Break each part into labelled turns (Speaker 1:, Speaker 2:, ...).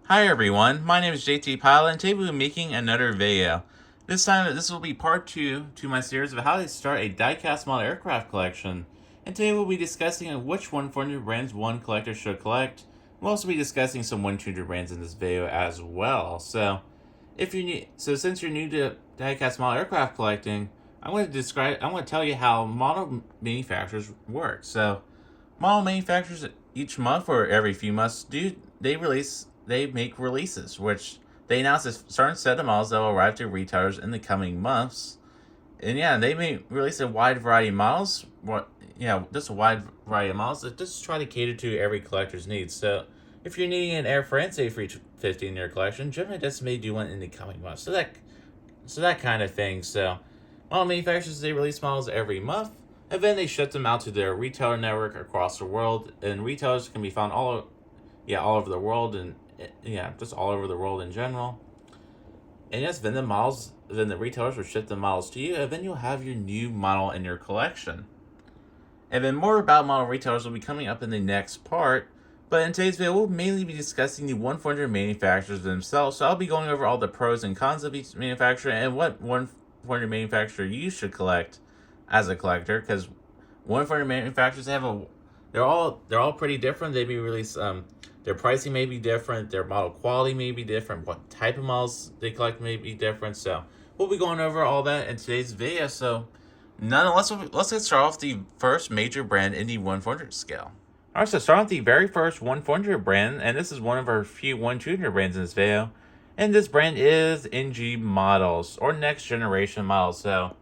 Speaker 1: Hi everyone, my name is JT Pilot and today we'll be making another video. This time, this will be part 2 to my series of how to start a diecast model aircraft collection. And today we'll be discussing which 100 brands one collector should collect. We'll also be discussing some 100 brands in this video as well. So, since you're new to diecast model aircraft collecting, I'm going to tell you how model manufacturers work. So, model manufacturers each month or every few months they make releases, which they announce a certain set of models that will arrive to retailers in the coming months. And yeah, they may release a wide variety of models. Just a wide variety of models that just try to cater to every collector's needs. So if you're needing an Air France A350 in your collection, Gemini Jets may do one in the coming months. So that kind of thing. So model manufacturers, they release models every month, and then they ship them out to their retailer network across the world. And retailers can be found all over the world, and just all over the world in general. And yes, then the retailers will ship the models to you, and then you'll have your new model in your collection. And then more about model retailers will be coming up in the next part. But in today's video, we'll mainly be discussing the 100 manufacturers themselves. So I'll be going over all the pros and cons of each manufacturer and what 100 manufacturer you should collect as a collector. Because 100 manufacturers they're all pretty different. They may release their pricing may be different, their model quality may be different, what type of models they collect may be different. So we'll be going over all that in today's video. So let's get started off the first major brand in the 100 scale. Alright, so start with the very first 100 brand, and this is one of our few 100 brands in this video. And this brand is NG Models, or Next Generation Models. So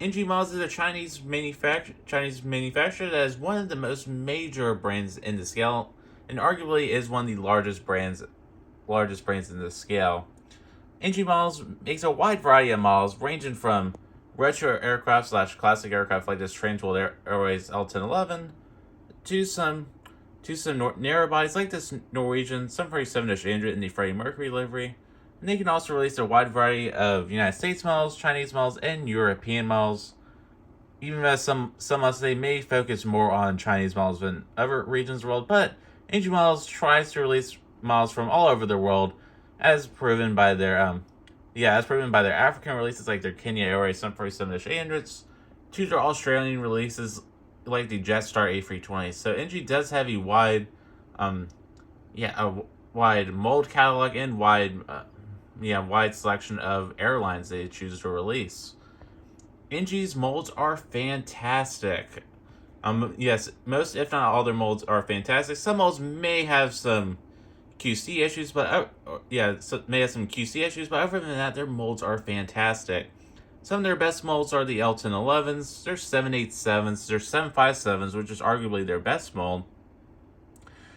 Speaker 1: NG Models is a Chinese manufacturer that is one of the most major brands in the scale, and arguably is one of the largest brands in the scale. NG Models makes a wide variety of models, ranging from retro aircraft / classic aircraft like this Transworld Airways L1011 to some narrow bodies like this Norwegian 747-800 in the Freddie Mercury livery. And they can also release a wide variety of United States models, Chinese models, and European models. Even though some months they may focus more on Chinese models than other regions of the world, but NG Models tries to release models from all over the world, as proven by their African releases like their Kenya Airways 747-800s, to their Australian releases like the Jetstar A320. So NG does have a wide mold catalog and wide selection of airlines they choose to release. NG's molds are fantastic. Yes, most if not all their molds are fantastic. Some molds may have some QC issues, but other than that, their molds are fantastic. Some of their best molds are the L1011s, their 787s, their 757s, which is arguably their best mold.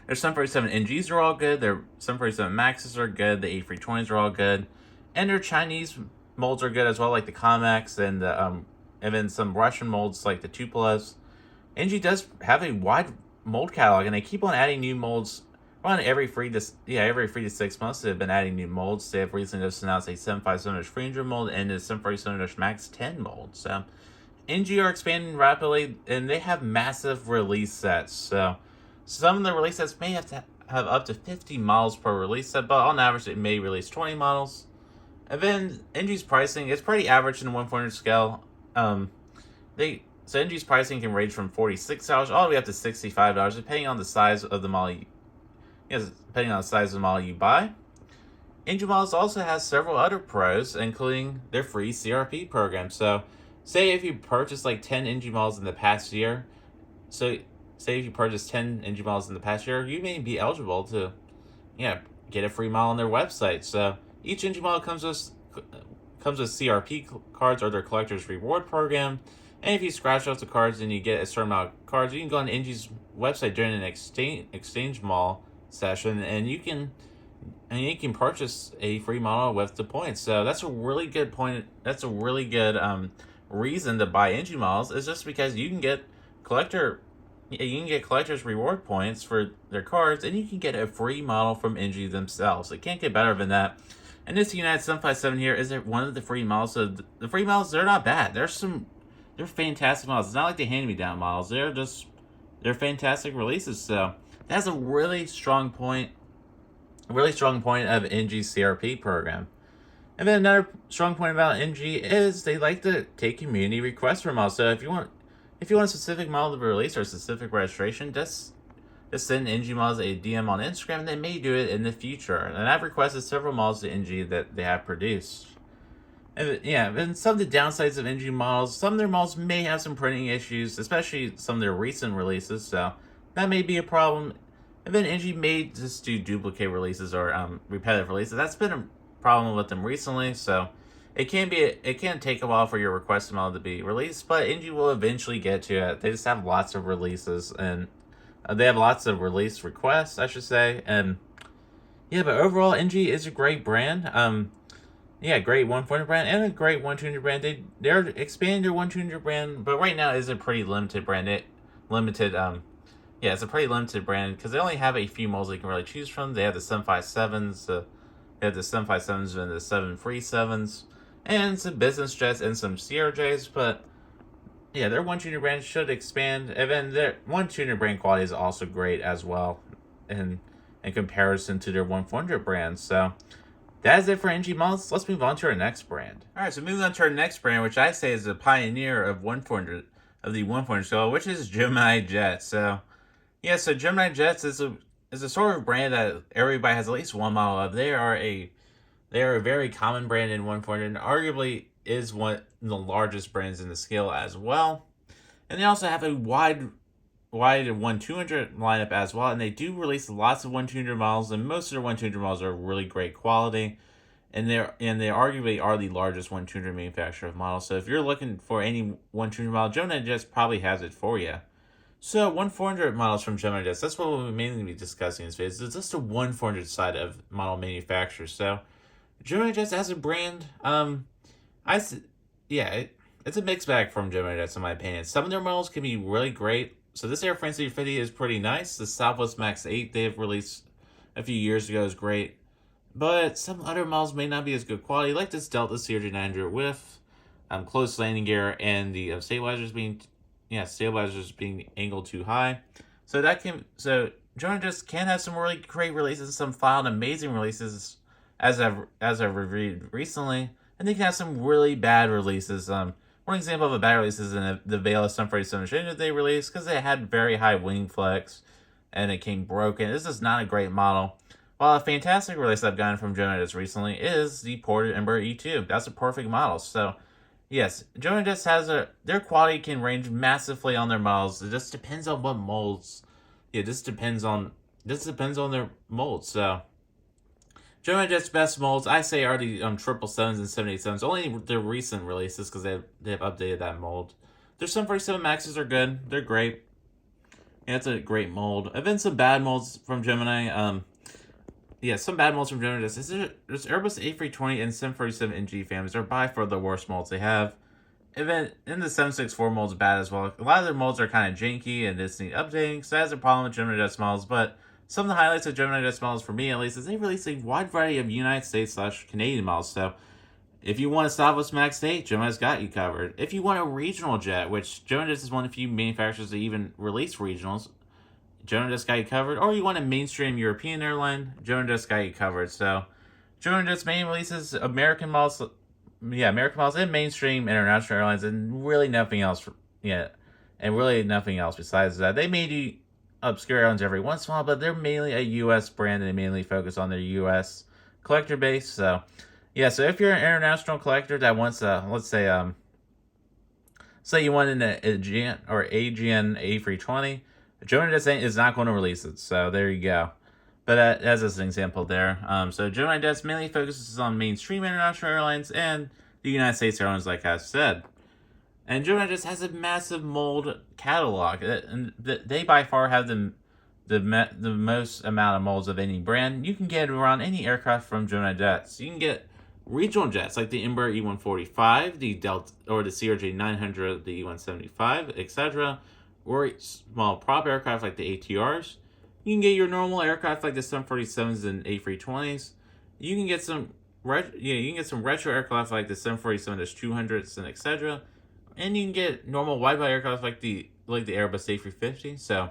Speaker 1: Their 747 NGs are all good, their 747 Maxes are good, the A320s are all good, and their Chinese molds are good as well, like the Comex and then some Russian molds like the Tupolev. NG does have a wide mold catalog, and they keep on adding new molds around every 3 to 6 months. They've been adding new molds. They have recently just announced a 757-300 mold and a 747-MAX 10 mold. So NG are expanding rapidly, and they have massive release sets. So some of the release sets may have to have up to 50 models per release set, but on average it may release 20 models. And then NG's pricing is pretty average in the 100 scale. So NG's pricing can range from $46 all the way up to $65, depending on the size of the model. Depending on the size of the model you buy. NG Models also has several other pros, including their free CRP program. So, say if you purchase like 10 NG Models in the past year, you may be eligible to, get a free model on their website. So each NG model comes with CRP cards or their collector's reward program. And if you scratch off the cards and you get a certain amount of cards, you can go on NG's website during an exchange mall session, and you can purchase a free model with the points. So that's a really good point. That's a really good reason to buy NG models, is just because you can get collector's reward points for their cards, and you can get a free model from NG themselves. It can't get better than that. And this United 757 here is one of the free models. So the free models, they're not bad. They're fantastic models. It's not like the hand-me-down models. They're fantastic releases. So that's a really strong point a really strong point of NG's CRP program. And then another strong point about NG is they like to take community requests from us. So if you want a specific model to be released or a specific registration, just send NG Models a DM on Instagram, and they may do it in the future. And I've requested several models to NG that they have produced. And yeah, and some of the downsides of NG models, some of their models may have some printing issues, especially some of their recent releases, so that may be a problem. And then NG may just do duplicate releases or repetitive releases. That's been a problem with them recently, so it can take a while for your requested model to be released, but NG will eventually get to it. They just have lots of releases, and they have lots of release requests, I should say, and yeah, but overall, NG is a great brand. Yeah, great 140 brand and a great 1200 brand. They're expanding their 1200 brand, but right now is a pretty limited brand. It's a pretty limited brand because they only have a few models they can really choose from. They have the 757s, they have the 757s and the 737s, and some business jets and some CRJs. But yeah, their 1200 brand should expand, and then their 1200 brand quality is also great as well, in comparison to their 1400 brand. So that is it for NG Models. Let's move on to our next brand. Alright, so moving on to our next brand, which I say is a pioneer of the 1400 scale, which is Gemini Jets. So yeah, so Gemini Jets is a sort of brand that everybody has at least one model of. They are a very common brand in 1400, and arguably is one of the largest brands in the scale as well. And they also have a wide 1200 lineup as well, and they do release lots of 1200 models, and most of their 1200 models are really great quality, and they arguably are the largest 1200 manufacturer of models. So if you're looking for any 1200 model, Gemini Jets probably has it for you. So 1400 models from Gemini Jets, that's what we'll mainly be discussing in this video. It's just the 1400 side of model manufacturers. So Gemini Jets as a brand, it's a mixed bag from Gemini Jets in my opinion. Some of their models can be really great. So this Airframe C50 is pretty nice. The Southwest Max 8 they have released a few years ago is great. But some other models may not be as good quality, like this Delta CRJ900 with close landing gear and the stabilizers being angled too high. So Gemini just can have some really great releases, some filed amazing releases as I've reviewed recently, and they can have some really bad releases. One example of a bad release is in the Veil 747 that they released because they had very high wing flex and it came broken. This is not a great model. While a fantastic release I've gotten from Gemini Jets recently is the ported Embraer E2. That's a perfect model. So yes, Gemini Jets their quality can range massively on their models. It just depends on what molds. This depends on their molds. So Gemini Jets' best molds, I say, are the 777s and 787s. Only their recent releases, because they have updated that mold. Their 747 Maxes are good. They're great. Yeah, it's a great mold. And then some bad molds from Gemini. Some bad molds from Gemini Jets. There's Airbus A320 and 747 NG families. They're by far the worst molds they have. And then in the 764 mold's bad as well. A lot of their molds are kind of janky and just need updating. So that's a problem with Gemini Jets models, but some of the highlights of Gemini Jets models, for me at least, is they release a wide variety of United States/Canadian models. So if you want a Southwest Max 8, Gemini's got you covered. If you want a regional jet, which Gemini Jets is one of the few manufacturers that even release regionals, Gemini Jets got you covered. Or you want a mainstream European airline, Gemini Jets got you covered. So Gemini Jets main releases American models and mainstream international airlines, and really nothing else. Besides that. They may do obscure airlines every once in a while, but they're mainly a U.S. brand, and they mainly focus on their U.S. collector base. So yeah, so if you're an international collector that wants let's say you want an Aegean A320, Gemini Jets is not going to release it. So there you go. But as an example there, so Gemini Jets mainly focuses on mainstream international airlines and the United States airlines, like I said. And Gemini Jets has a massive mold catalog, and they by far have the most amount of molds of any brand. You can get around any aircraft from Gemini Jets. You can get regional jets like the Embraer E145, the Delta or the CRJ900, the E175, etc., or small prop aircraft like the ATRs. You can get your normal aircraft like the 747s and A320s. You can get some retro aircraft like the 747-200s and etc. And you can get normal wide-body aircraft like the Airbus A350. So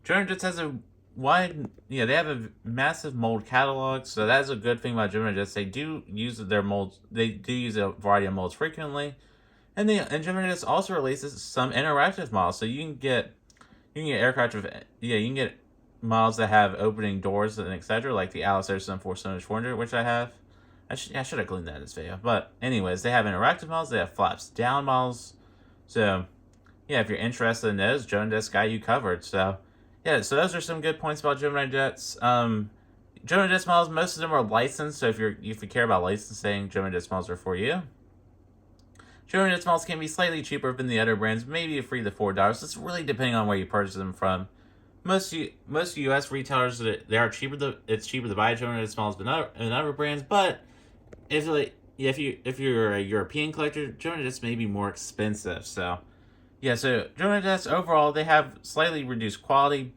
Speaker 1: Gemini Jets has a they have a massive mold catalog, so that's a good thing about Gemini Jets. They do use their molds. They do use a variety of molds frequently, and Gemini Jets also releases some interactive models, so you can get aircraft with you can get models that have opening doors and etc. Like the Alice Air 747-400, which I have. I should have cleaned that in this video, but anyways, they have interactive models. They have flaps down models, so yeah, if you're interested in those, Gemini Jets got you covered. So yeah, so those are some good points about Gemini Jets. Gemini Jets models, most of them are licensed, so if you care about licensing, Gemini Jets models are for you. Gemini Jets models can be slightly cheaper than the other brands, maybe $3 to $4. It's really depending on where you purchase them from. Most U.S. retailers, they are cheaper. It's cheaper to buy Gemini Jets models than other brands, but if you're a European collector, Gemini Jets may be more expensive. So yeah, so Gemini Jets overall, they have slightly reduced quality,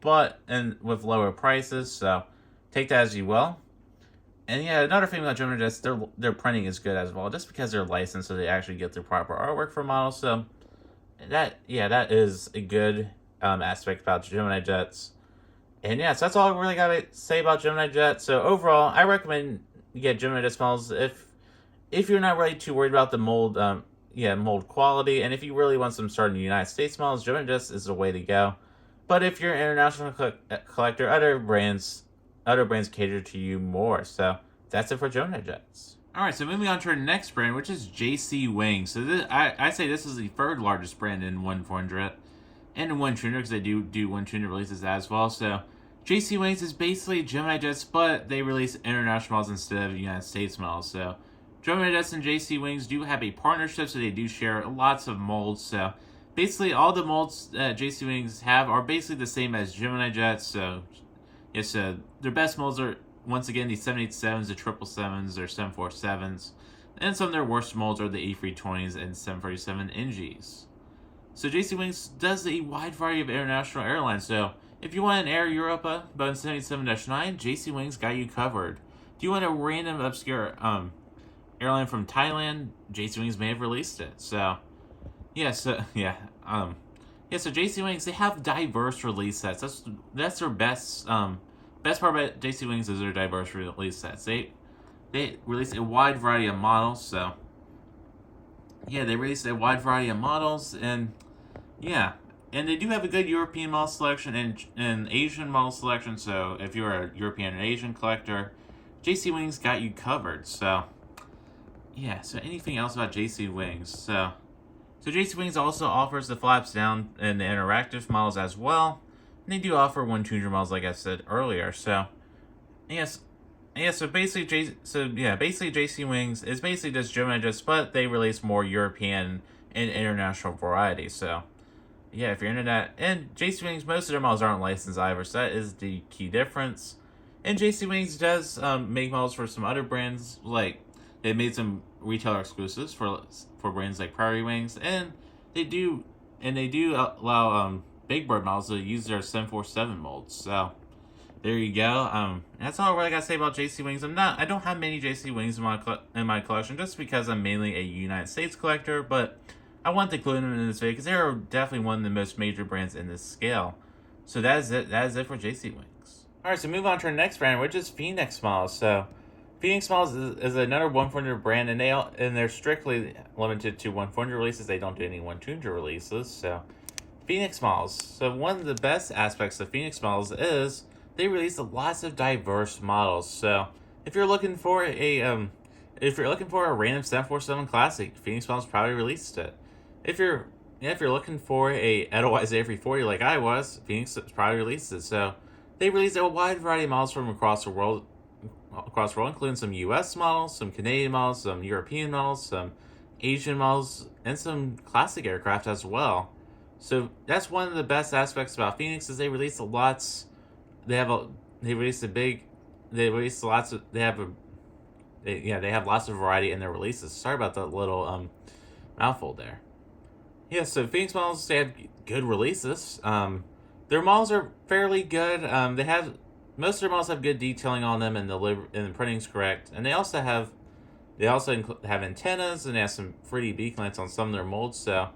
Speaker 1: and with lower prices. So take that as you will. And yeah, another thing about Gemini Jets, their printing is good as well, just because they're licensed, so they actually get the proper artwork for models. So that is a good aspect about Gemini Jets. And yeah, so that's all I really gotta say about Gemini Jets. So overall, I recommend you get Gemini Jets models if you're not really too worried about the mold quality, and if you really want some starting United States models, Gemini Jets is the way to go. But if you're an international collector, other brands cater to you more. So that's it for Gemini Jets. Alright, so moving on to our next brand, which is JC Wings. So I say this is the third largest brand in 100 and in 1 because they do 1 releases as well. So JC Wings is basically Gemini Jets, but they release international models instead of United States models. So Gemini Jets and JC Wings do have a partnership, so they do share lots of molds. So basically all the molds that JC Wings have are basically the same as Gemini Jets. So yes, their best molds are, once again, the 787s, the 777s, their 747s, and some of their worst molds are the A320s and 737 NGs. So JC Wings does a wide variety of international airlines. So if you want an Air Europa Boeing 787-9, JC Wings got you covered. Do you want a random obscure airline from Thailand? JC Wings may have released it. So so JC Wings, they have diverse release sets. That's their best part about JC Wings is their diverse release sets. They release a wide variety of models. So yeah, they release a wide variety of models, and they do have a good European model selection and Asian model selection. So if you're a European and Asian collector, JC Wings got you covered. So yeah, so anything else about JC Wings? So JC Wings also offers the flaps down and the interactive models as well. And they do offer 1 models, like I said earlier. So so basically JC Wings is basically just Gemini Jets, but they release more European and international variety. So yeah, if you're into that, and JC Wings, most of their models aren't licensed either, so that is the key difference. And JC Wings does make models for some other brands, like they made some retailer exclusives for brands like Prairie Wings, and they do allow Big Bird models to use their 747 molds. So there you go. That's all I really gotta say about JC Wings. I don't have many JC Wings in my collection, just because I'm mainly a United States collector, but I want to include them in this video because they are definitely one of the most major brands in this scale. So that is it for JC Wings. Alright, so move on to our next brand, which is Phoenix Models. So Phoenix Models is another 100 brand, and they're strictly limited to 100 releases. They don't do any 100 releases. So Phoenix Models. So one of the best aspects of Phoenix Models is they release lots of diverse models. So if you're looking for a random 747 classic, Phoenix Models probably released it. If you're looking for a Edelweiss A340 like I was, Phoenix probably released it. So they released a wide variety of models from across the world, including some U.S. models, some Canadian models, some European models, some Asian models, and some classic aircraft as well. So that's one of the best aspects about Phoenix is they release lots. They have lots of variety in their releases. Sorry about that little mouthful there. Yeah, so Phoenix Models, they have good releases. Their models are fairly good. Most of their models have good detailing on them, and the printing's correct. And they also have antennas, and they have some 3D beacon lights on some of their molds. So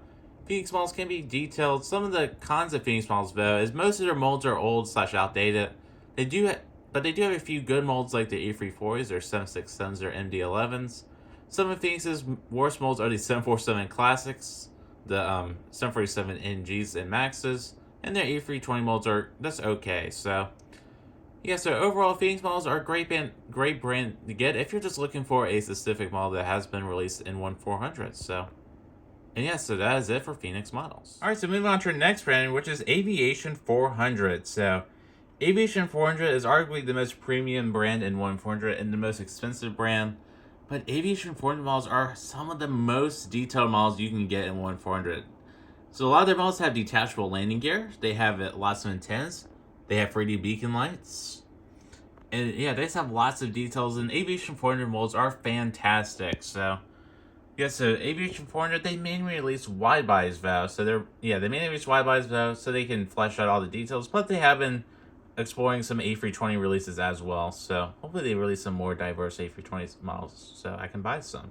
Speaker 1: Phoenix Models can be detailed. Some of the cons of Phoenix Models, though, is most of their molds are old/outdated. They do, but they do have a few good molds like the A34s or 767s or MD11s. Some of Phoenix's worst molds are the 747 Classics, the 747 NGs and Maxes, and their A320 molds are just okay. So yeah, so overall, Phoenix models are a great brand to get if you're just looking for a specific model that has been released in 1/400. So, and yeah, so that is it for Phoenix models. All right, so moving on to our next brand, which is Aviation 400. So, Aviation 400 is arguably the most premium brand in 1/400 and the most expensive brand. But Aviation 400 models are some of the most detailed models you can get in 1/400. So a lot of their models have detachable landing gear. They have lots of antennas. They have 3D beacon lights. And yeah, they just have lots of details. And Aviation 400 molds are fantastic. So yeah, so Aviation 400, they mainly release wide bodies though. So they mainly release wide bodies though, so they can flesh out all the details. But they have been exploring some A320 releases as well. So hopefully they release some more diverse A320 models so I can buy some.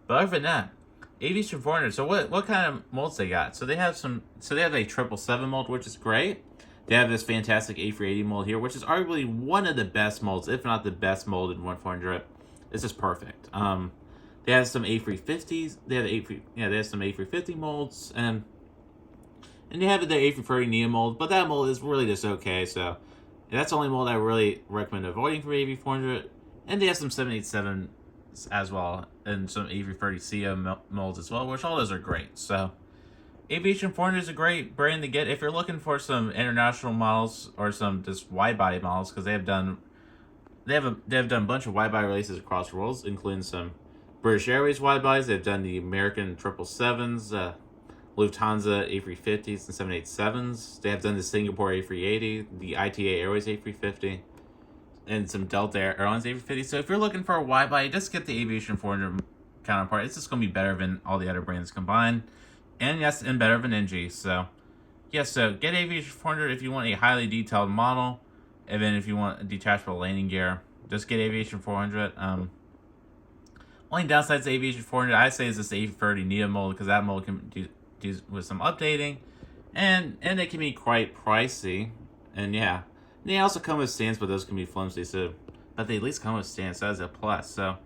Speaker 1: But other than that, Aviation 400. So what kind of molds they got? So they have a 777 mold, which is great. They have this fantastic A380 mold here, which is arguably one of the best molds, if not the best mold in 1/400. This is perfect. They have some A350s. They have some A350 molds, and they have the A330 Neo mold, but that mold is really just okay. So that's the only mold I really recommend avoiding for AV400. And they have some 787 as well, and some A330 CO molds as well, which all those are great. So Aviation 400 is a great brand to get if you're looking for some international models or some just wide body models, because they have done a bunch of wide body releases across the world, including some British Airways wide bodies. They've done the American 777s, Lufthansa A350s and 787s. They have done the Singapore A380, the ITA Airways A350, and some Delta Airlines A350. So if you're looking for a wide body, just get the Aviation 400 counterpart. It's just going to be better than all the other brands combined. And yes, and better than NG. So yeah, so get Aviation 400 if you want a highly detailed model. And then if you want a detachable landing gear, just get Aviation 400. Only downsides to Aviation 400, I say, is this A30 Neo mold, because that mold can do with some updating, and it can be quite pricey. And yeah, they also come with stands, but those can be flimsy. So, but they at least come with stands, so that's a plus. So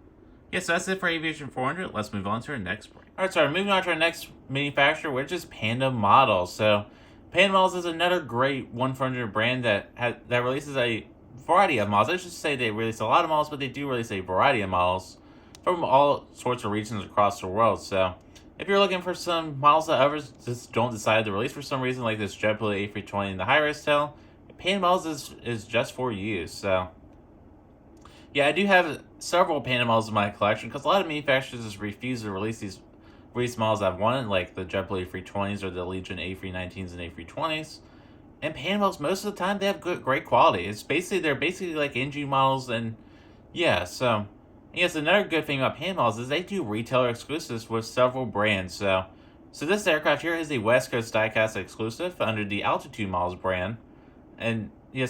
Speaker 1: yeah, so that's it for Aviation 400. Let's move on to our next brand. All right, so moving on to our next manufacturer, which is Panda Models. So Panda Models is another great 1/400 brand that releases a variety of models. I should say they release a lot of models, but they do release a variety of models from all sorts of regions across the world. So if you're looking for some models that others just don't decide to release for some reason, like this JetBlue A320 and the high-res tail, Panda Models is just for you. So yeah, I do have several Panda Models in my collection, because a lot of manufacturers just refuse to release models I've wanted, like the JetBlue A320s or the Legion A319s and A320s. And Panda Models, most of the time, they have great quality. They're basically like NG models, and yeah, so yes, another good thing about Panda Models is they do retailer exclusives with several brands. So this aircraft here is a West Coast Diecast exclusive under the Altitude Models brand, and yeah,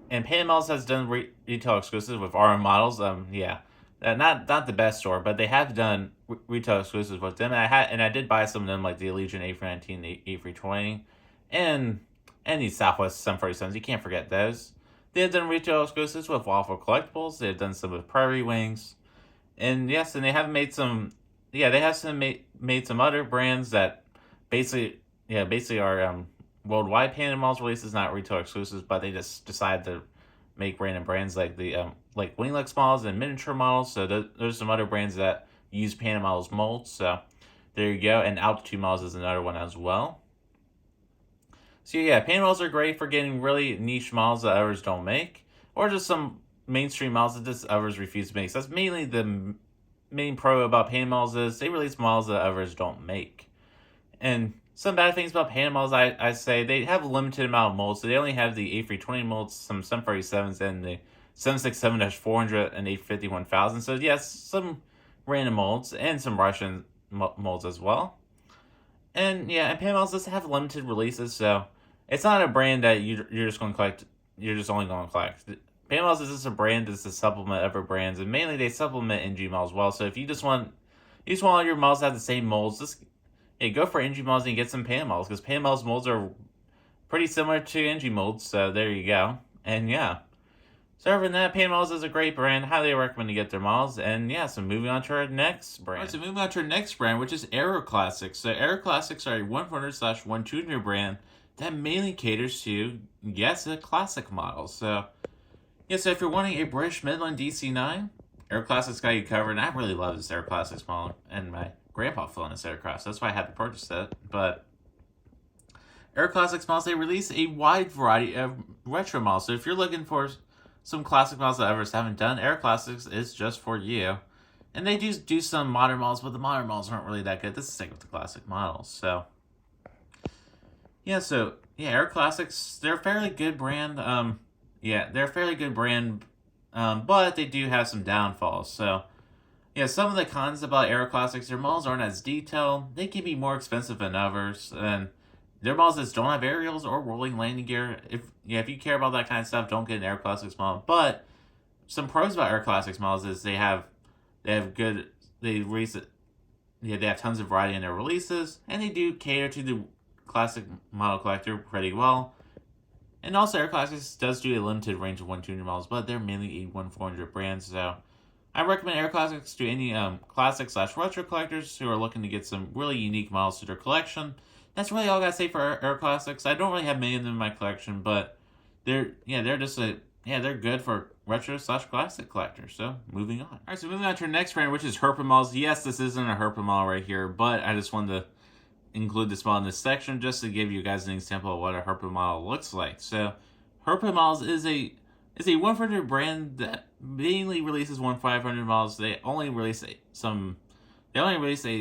Speaker 1: and Panda Models has done retail exclusives with RM Models. Not the best store, but they have done retail exclusives with them. And I did buy some of them, like the Legion A319, the A320, and the Southwest 747s. You can't forget those. They have done retail exclusives with Waffle Collectibles. They have done some with Prairie Wings, and yes, and they have made some. Yeah, they have made some other brands that basically are worldwide Panda Models releases, not retail exclusives, but they just decided to make random brands like the like winglets models and miniature models. So there's some other brands that use Panda Models molds. So there you go. And Altitude Models is another one as well. So yeah, Panda Models are great for getting really niche models that others don't make, or just some mainstream models that just others refuse to make. So that's mainly the main pro about Panda Models, is they release models that others don't make. And some bad things about Panda Models, I say, they have a limited amount of molds. So they only have the A320 molds, some 737s, and the 767-400 and A50-1000. So yes, some random molds and some Russian molds as well. And yeah, and Panda Models just have limited releases, so it's not a brand that you're just going to collect. You're just only going to collect. Panda Models is just a brand that's to supplement other brands, and mainly they supplement NG models well. So if you just want all your models to have the same molds, just go for NG models and get some Panda Models, because Panda Models molds are pretty similar to NG molds. So there you go. And yeah, So other than that, Panda Models is a great brand. Highly recommend to get their models. And yeah, so moving on to our next brand. Alright, so moving on to our next brand, which is Aero Classics. So Aero Classics are a 100/100 brand that mainly caters to, yes, the classic models. So yeah, so if you're wanting a British Midland DC-9, Aero Classics got you covered. And I really love this Aero Classics model, and my grandpa flew on this aircraft, so that's why I had to purchase it. But Aero Classics models, they release a wide variety of retro models. So if you're looking for some classic models that others haven't done, Aero Classics is just for you. And they do some modern models, but the modern models aren't really that good. This is stick with the classic models. So yeah, Aero Classics, they're a fairly good brand. They're a fairly good brand, but they do have some downfalls. So yeah, some of the cons about Aero Classics, their models aren't as detailed. They can be more expensive than others, and their models just don't have aerials or rolling landing gear. If you care about that kind of stuff, don't get an Aero Classics model. But some pros about Aero Classics models is they have good, they release it. Yeah, they have tons of variety in their releases, and they do cater to the classic model collector pretty well. And also, Aero Classics does do a limited range of 1-200 models, but they're mainly a 1-400 brand, so I recommend Aero Classics to any classic/retro collectors who are looking to get some really unique models to their collection. That's really all I gotta say for Aero Classics. I don't really have many of them in my collection, but they're good for retro/classic collectors. So moving on. All right, so moving on to our next brand, which is Herpa Models. Yes, this isn't a Herpa model right here, but I just wanted to include this model in this section just to give you guys an example of what a Herpa model looks like. So Herpa Models is a 100 brand that mainly releases 1-500 models. They only release a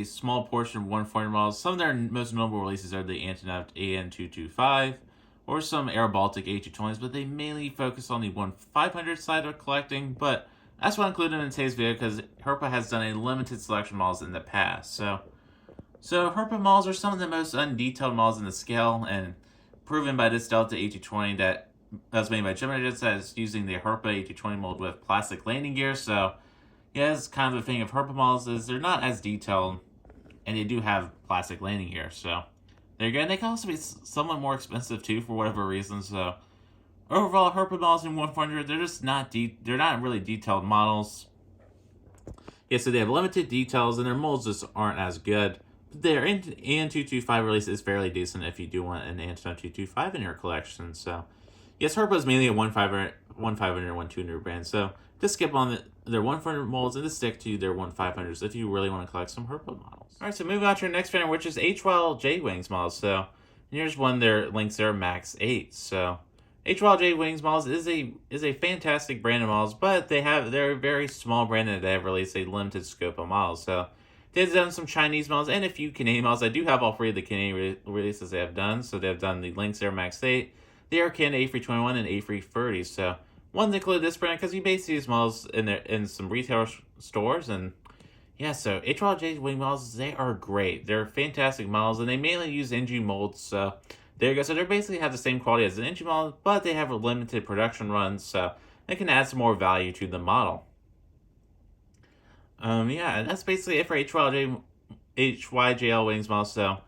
Speaker 1: small portion of 1-400 models. Some of their most notable releases are the Antonov AN225 or some Air Baltic A220s, but they mainly focus on the 1-500 side of collecting. But that's what I included in today's video because Herpa has done a limited selection of models in the past. So Herpa models are some of the most undetailed models in the scale, and proven by this Delta A220 that was made by Gemini Jets that is using the Herpa A220 mold with plastic landing gear. So yeah, that's kind of the thing of Herpa models is they're not as detailed, and they do have plastic landing gear. So they're good. They can also be somewhat more expensive too for whatever reason. So overall, Herpa models in 100, they're just not they're not really detailed models. Yeah, so they have limited details, and their molds just aren't as good. Their AN225 release is fairly decent if you do want an Antonov 225 in your collection. So yes, Herpa is mainly a 1-500, 1-200 brand. So just skip on their 1-400 molds and just stick to their 1-500s if you really want to collect some Herpa models. All right, so moving on to our next brand, which is HYJL Wings models. So here's one of their links there, Max 8. So HYJL Wings models is a fantastic brand of models, but they're a very small brand and they have released a limited scope of models. So they've done some Chinese models and a few Canadian models. I do have all three of the Canadian releases they have done. So they've done the Lynx Air Max 8, the Air Canada A321, and A330. So one to include this brand because you may see these models in some retail stores. And yeah, so HYJL Wing models, they are great. They're fantastic models, and they mainly use NG molds. So there you go. So they basically have the same quality as an NG model, but they have a limited production run, so they can add some more value to the model. Yeah, and that's basically it for HYJL Wings models. So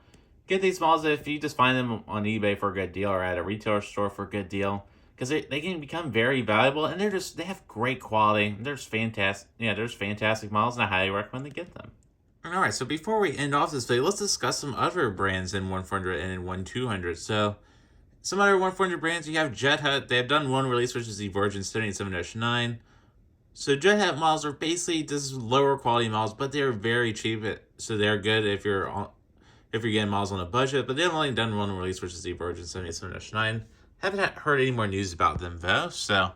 Speaker 1: get these models if you just find them on eBay for a good deal or at a retailer store for a good deal, because they can become very valuable, and they have great quality. There's fantastic models, and I highly recommend to get them. All right, so before we end off this video, let's discuss some other brands in 1-400 and in 1-200. So some other 1-400 brands, you have Jet Hut. They have done one release, which is the Virgin 77-9. So Jet Hut models are basically just lower quality models, but they're very cheap. So they're good if you're getting models on a budget. But they've only done one release, which is the Virgin 77-9. Haven't heard any more news about them though. So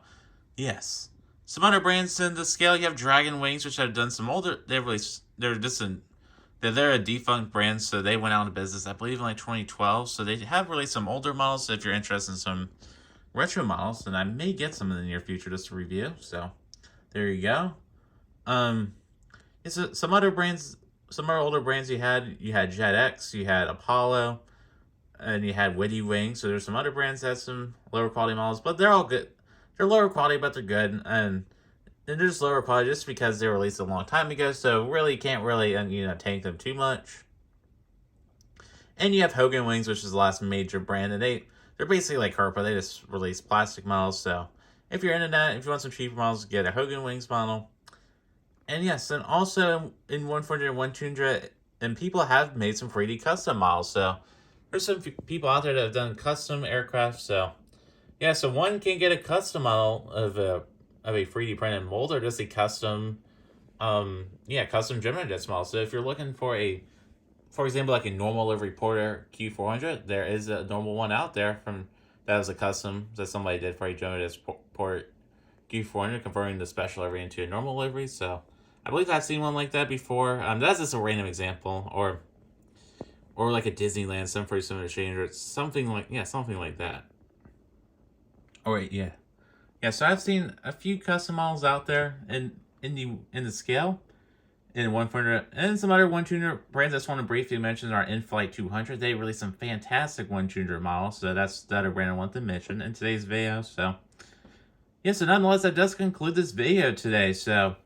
Speaker 1: yes, some other brands in the scale, you have Dragon Wings, which have done some older. They're a defunct brand, so they went out of business, I believe, in like 2012. So they have released some older models. So if you're interested in some retro models, then I may get some in the near future just to review. So there you go. Some other older brands you had Jet X, you had Apollo, and you had Witty Wings. So there's some other brands that have some lower quality models, but they're all good. They're lower quality, but they're good, and they're just lower quality just because they were released a long time ago. So really can't tank them too much. And you have Hogan Wings, which is the last major brand, and they're basically like Herpa. They just release plastic models, so If you're into that, if you want some cheaper models, get a Hogan Wings model. And yes, and also in 140 and 100, and people have made some 3D custom models. So there's some people out there that have done custom aircraft. So yeah, so one can get a custom model of a 3D printed mold, or just a custom custom Gemini Jets model. So if you're looking for for example, like a normal livery Porter Q400, there is a normal one out there that was a custom that somebody did for a Gemini Jets Port Q400, converting the special livery into a normal livery. So I believe I've seen one like that before. That's just a random example, or like a Disneyland 747 Exchange, or something like that. Oh wait, yeah. Yeah, so I've seen a few custom models out there in the scale in 100, and some other 1-200 brands I just want to briefly mention are Inflight 200. They released some fantastic 1-200 models, so that's a brand I want to mention in today's video. So yeah, so nonetheless, that does conclude this video today. So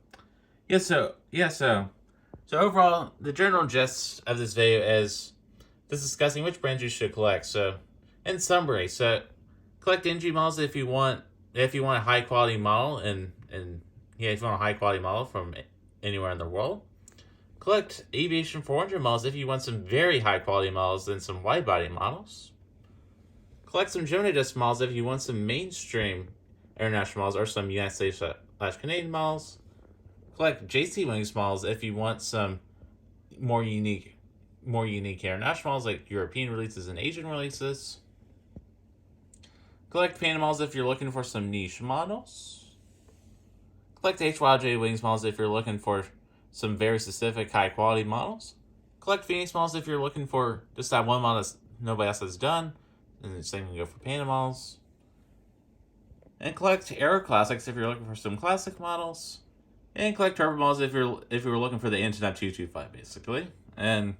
Speaker 1: so overall, the general gist of this video is just discussing which brands you should collect. So in summary, so collect NG models if you want a high quality model, and if you want a high quality model from anywhere in the world. Collect Aviation 400 models if you want some very high quality models and some wide body models. Collect some Gemini Jets models if you want some mainstream international models or some United States / Canadian models. Collect JC Wings models if you want some more unique international models, like European releases and Asian releases. Collect Panda Models if you're looking for some niche models. Collect HYJL Wings models if you're looking for some very specific high quality models. Collect Phoenix models if you're looking for just that one model that nobody else has done. And the same can go for Panda models. And collect Aero Classics if you're looking for some classic models. And collect Herpa Models if you're looking for the Internet 225, basically. And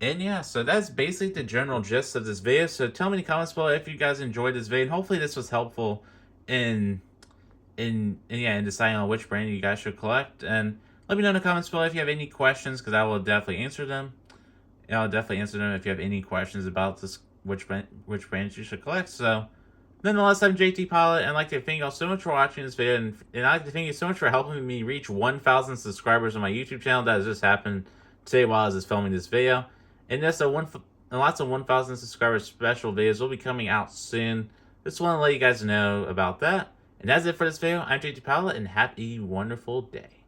Speaker 1: yeah, so that's basically the general gist of this video. So tell me in the comments below if you guys enjoyed this video, and hopefully this was helpful in deciding on which brand you guys should collect. And let me know in the comments below if you have any questions, because I will definitely answer them. And I'll definitely answer them if you have any questions about this, which brands you should collect. So nonetheless, I'm JT Pilot, and I'd like to thank you all so much for watching this video, and I'd like to thank you so much for helping me reach 1,000 subscribers on my YouTube channel. That has just happened today while I was just filming this video. And lots of 1,000 subscribers special videos will be coming out soon. Just want to let you guys know about that. And that's it for this video. I'm JT Pilot, and have a wonderful day.